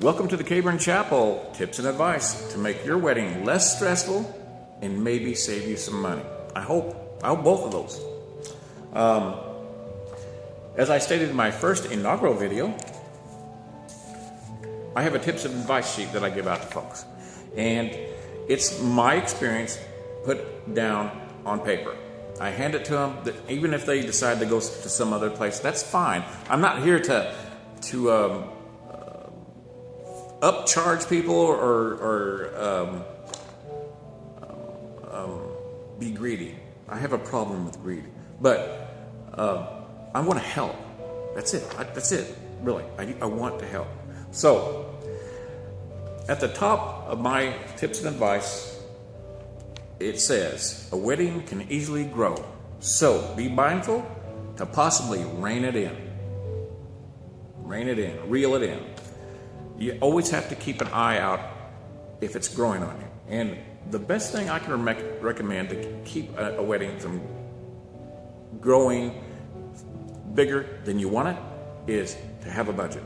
Welcome to the Caburn Chapel. Tips and advice to make your wedding less stressful and maybe save you some money. I hope both of those. As I stated in my first inaugural video, I have a tips and advice sheet that I give out to folks. And it's my experience put down on paper. I hand it to them, that even if they decide to go to some other place, that's fine. I'm not here to upcharge people or be greedy. I have a problem with greed, but I want to help. That's it. That's it. Really, I want to help. So, at the top of my tips and advice, it says, a wedding can easily grow. So, be mindful to possibly rein it in. Rein it in. Reel it in. You always have to keep an eye out if it's growing on you. And the best thing I can recommend to keep a wedding from growing bigger than you want it is to have a budget.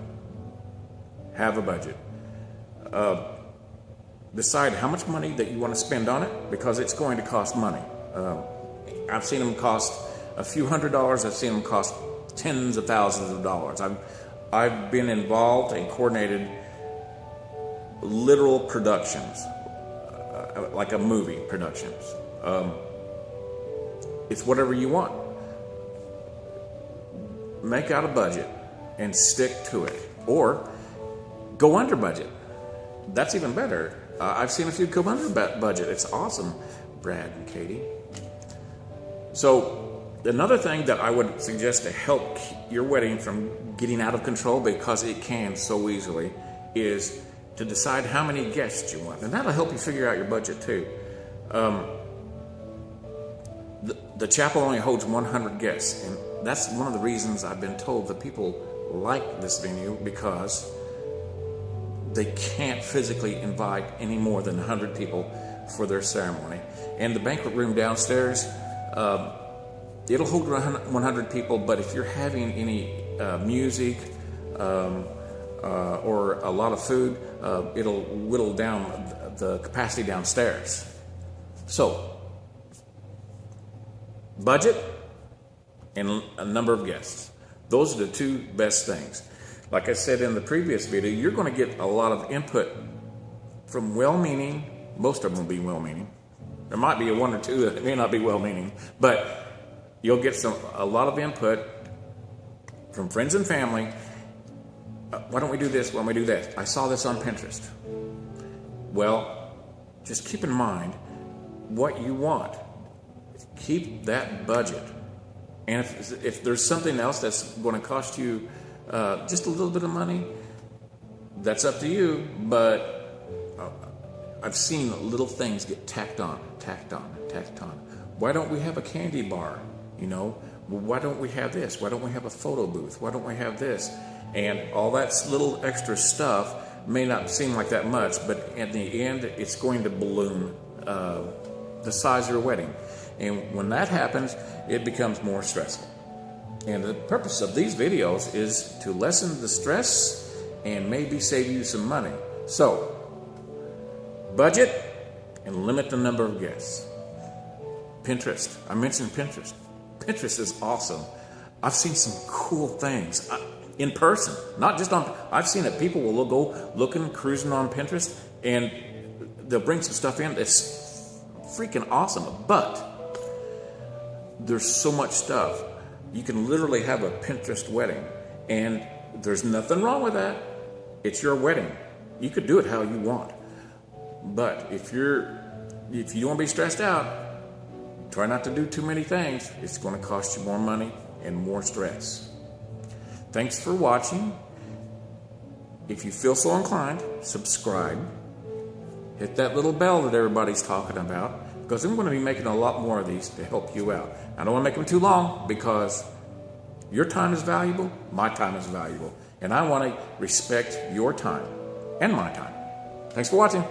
Have a budget. Decide how much money that you want to spend on it, because it's going to cost money. I've seen them cost a few $100s. I've seen them cost tens of thousands of dollars. I've been involved and coordinated literal productions, like a movie productions. It's whatever you want. Make out a budget and stick to it, or go under budget. That's even better. I've seen a few go under budget. It's awesome, Brad and Katie. So another thing that I would suggest to help keep your wedding from getting out of control, because it can so easily, is to decide how many guests you want. And that'll help you figure out your budget too. The chapel only holds 100 guests, and that's one of the reasons I've been told that people like this venue, because they can't physically invite any more than 100 people for their ceremony. And the banquet room downstairs, it'll hold 100 people, but if you're having any music or a lot of food, it'll whittle down the capacity downstairs. So, budget and a number of guests. Those are the two best things. Like I said in the previous video, you're going to get a lot of input from well-meaning. Most of them will be well-meaning. There might be one or two that may not be well-meaning, but you'll get a lot of input from friends and family. Why don't we do this? Why don't we do that? I saw this on Pinterest. Well, just keep in mind what you want. Keep that budget. And if there's something else that's going to cost you just a little bit of money, that's up to you. But I've seen little things get tacked on. Why don't we have a candy bar? Why don't we have this? Why don't we have a photo booth? Why don't we have this? And all that little extra stuff may not seem like that much, but at the end, it's going to balloon the size of your wedding. And when that happens, it becomes more stressful. And the purpose of these videos is to lessen the stress and maybe save you some money. So, budget and limit the number of guests. Pinterest. I mentioned Pinterest. Pinterest is awesome. I've seen some cool things in person, not just on. I've seen it. People will go looking, cruising on Pinterest, and they'll bring some stuff in that's freaking awesome. But there's so much stuff. You can literally have a Pinterest wedding, and there's nothing wrong with that. It's your wedding. You could do it how you want. But if you don't want to be stressed out, try not to do too many things. It's going to cost you more money and more stress. Thanks for watching. If you feel so inclined, subscribe. Hit that little bell that everybody's talking about, because I'm going to be making a lot more of these to help you out. I don't want to make them too long, because your time is valuable, my time is valuable, and I want to respect your time and my time. Thanks for watching.